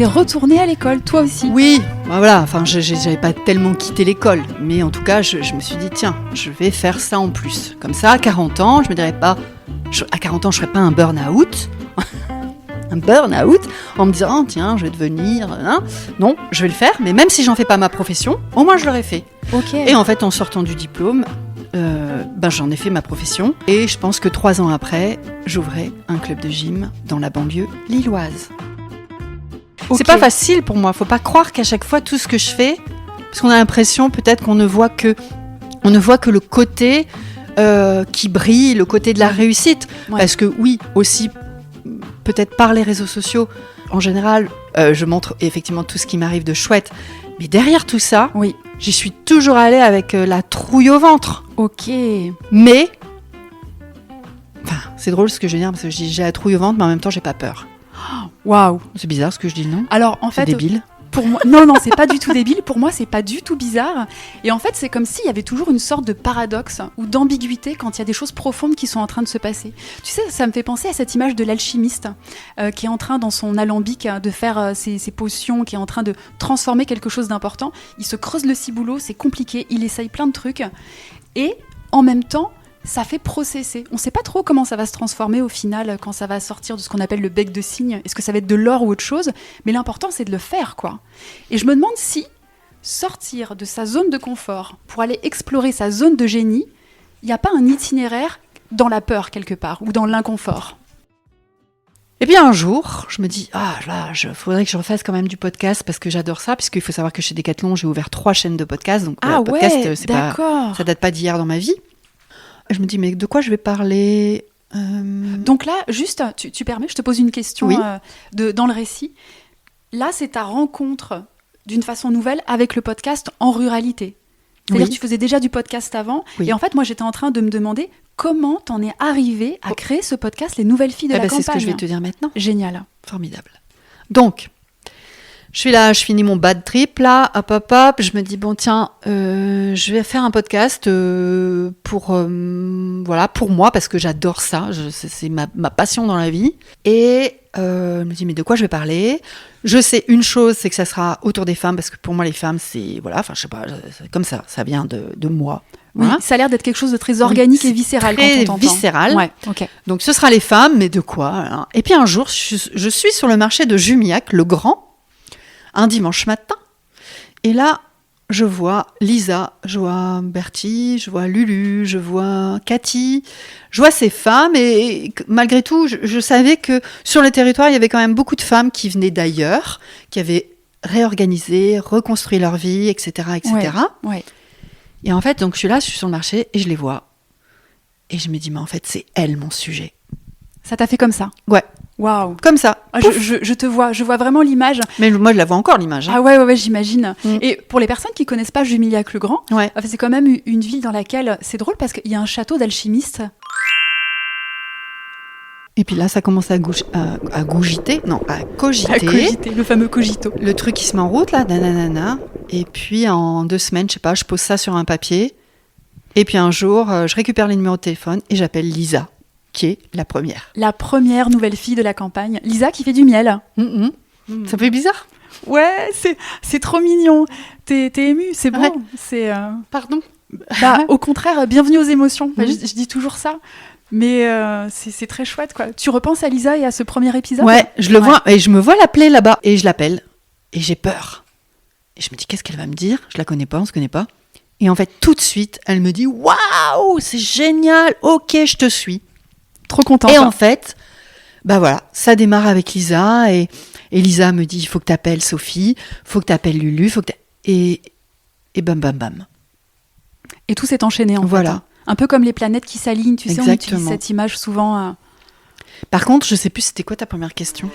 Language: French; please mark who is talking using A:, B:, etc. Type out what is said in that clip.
A: t'es retournée à l'école, toi aussi.
B: Oui, bah voilà, enfin, j'avais pas tellement quitté l'école, mais en tout cas, je me suis dit, tiens, je vais faire ça en plus. Comme ça, à 40 ans, je me dirais pas, à 40 ans, je ferais pas un burn-out, un burn-out, en me disant, tiens, je vais devenir... Hein. Non, je vais le faire, mais même si j'en fais pas ma profession, au moins je l'aurais fait.
A: Ok.
B: Et en fait, en sortant du diplôme, j'en ai fait ma profession, et je pense que 3 ans après, j'ouvrais un club de gym dans la banlieue lilloise.
A: Ok.
B: C'est pas facile pour moi, faut pas croire qu'à chaque fois tout ce que je fais, parce qu'on a l'impression peut-être qu'on ne voit que le côté qui brille, le côté de la réussite.
A: Ouais.
B: Parce que oui, aussi peut-être par les réseaux sociaux, en général, je montre effectivement tout ce qui m'arrive de chouette. Mais derrière tout ça,
A: Oui.
B: j'y suis toujours allée avec la trouille au ventre.
A: Ok.
B: Mais, enfin, c'est drôle ce que je veux dire, parce que je dis j'ai la trouille au ventre, mais en même temps j'ai pas peur.
A: Waouh.
B: C'est bizarre ce que je dis, non ?
A: Alors en
B: C'est
A: fait,
B: débile.
A: pour moi, non, c'est pas du tout débile. Pour moi, c'est pas du tout bizarre. Et en fait, c'est comme s'il y avait toujours une sorte de paradoxe ou d'ambiguïté quand il y a des choses profondes qui sont en train de se passer. Tu sais, ça me fait penser à cette image de l'alchimiste qui est en train, dans son alambic, de faire ses potions, qui est en train de transformer quelque chose d'important. Il se creuse le ciboulot, c'est compliqué, il essaye plein de trucs. Et en même temps, ça fait processer. On ne sait pas trop comment ça va se transformer au final quand ça va sortir de ce qu'on appelle le bec de cygne. Est-ce que ça va être de l'or ou autre chose ? Mais l'important, c'est de le faire, quoi. Et je me demande si sortir de sa zone de confort pour aller explorer sa zone de génie, il n'y a pas un itinéraire dans la peur quelque part ou dans l'inconfort.
B: Et puis un jour, je me dis, faudrait que je refasse quand même du podcast parce que j'adore ça, puisqu'il faut savoir que chez Decathlon, j'ai ouvert 3 chaînes de podcasts. Donc,
A: Ah
B: podcast,
A: ouais,
B: c'est
A: d'accord.
B: ça date pas d'hier dans ma vie. Je me dis, mais de quoi je vais parler
A: Donc là, juste, tu permets, je te pose une question
B: Oui.
A: dans le récit. Là, c'est ta rencontre d'une façon nouvelle avec le podcast en ruralité. C'est-à-dire
B: Oui.
A: que tu faisais déjà du podcast avant.
B: Oui.
A: Et en fait, moi, j'étais en train de me demander comment t'en es arrivée à créer ce podcast, Les Nouvelles Filles de la
B: C'est
A: Campagne.
B: ce que je vais te dire maintenant.
A: Génial.
B: Formidable. Donc, je suis là, je finis mon bad trip, là, hop, je me dis, bon, tiens, je vais faire un podcast pour moi, parce que j'adore ça, c'est ma passion dans la vie. Et je me dis, mais de quoi je vais parler ? Je sais une chose, c'est que ça sera autour des femmes, parce que pour moi, les femmes, c'est, voilà, enfin, je sais pas, c'est comme ça vient de moi.
A: Oui,
B: Voilà.
A: ça a l'air d'être quelque chose de très organique
B: Oui,
A: et viscéral
B: très
A: quand on t'entend.
B: viscéral.
A: Ouais, ok.
B: Donc, ce sera les femmes, mais de quoi hein ? Et puis un jour, je suis sur le marché de Jumillac, le Grand, un dimanche matin. Et là, je vois Lisa, je vois Bertie, je vois Lulu, je vois Cathy, je vois ces femmes. Et malgré tout, je savais que sur le territoire, il y avait quand même beaucoup de femmes qui venaient d'ailleurs, qui avaient réorganisé, reconstruit leur vie, etc., etc.
A: Ouais.
B: Et en fait, donc je suis là, je suis sur le marché et je les vois. Et je me dis, mais en fait, c'est elle mon sujet.
A: Ça t'a fait comme ça.
B: Ouais,
A: Waouh.
B: comme ça.
A: Ah,
B: Pouf.
A: je te vois, je vois vraiment l'image.
B: Mais moi, je la vois encore, l'image. Hein.
A: Ah ouais, j'imagine.
B: Mm.
A: Et pour les personnes qui connaissent pas Jumillac le Grand,
B: Ouais.
A: enfin, c'est quand même une ville dans laquelle c'est drôle parce qu'il y a un château d'alchimistes.
B: Et puis là, ça commence à cogiter.
A: À cogiter, le fameux cogito.
B: Le truc qui se met en route, là, nanana. Et puis, en 2 semaines, je sais pas, je pose ça sur un papier. Et puis un jour, je récupère les numéros de téléphone et j'appelle Lisa, qui est la première.
A: La première nouvelle fille de la campagne, Lisa qui fait du miel.
B: Ça fait bizarre.
A: Ouais, c'est trop mignon. T'es émue, c'est bon.
B: Ouais.
A: C'est
B: Pardon.
A: au contraire, bienvenue aux émotions. Enfin, je dis toujours ça. Mais c'est très chouette, quoi. Tu repenses à Lisa et à ce premier épisode ?
B: Ouais, je le vois et je me vois l'appeler là-bas et je l'appelle et j'ai peur. Et je me dis qu'est-ce qu'elle va me dire ? Je la connais pas, on se connaît pas. Et en fait, tout de suite, elle me dit waouh, c'est génial. OK, je te suis.
A: Trop contente.
B: Et en fait, bah voilà, ça démarre avec Lisa et Lisa me dit il faut que tu appelles Sophie, faut que tu appelles Lulu, et bam bam bam.
A: Et tout s'est enchaîné en
B: Voilà.
A: fait. Un peu comme les planètes qui s'alignent, tu sais, on utilise
B: Exactement.
A: cette image souvent.
B: Par contre, je sais plus c'était quoi ta première question.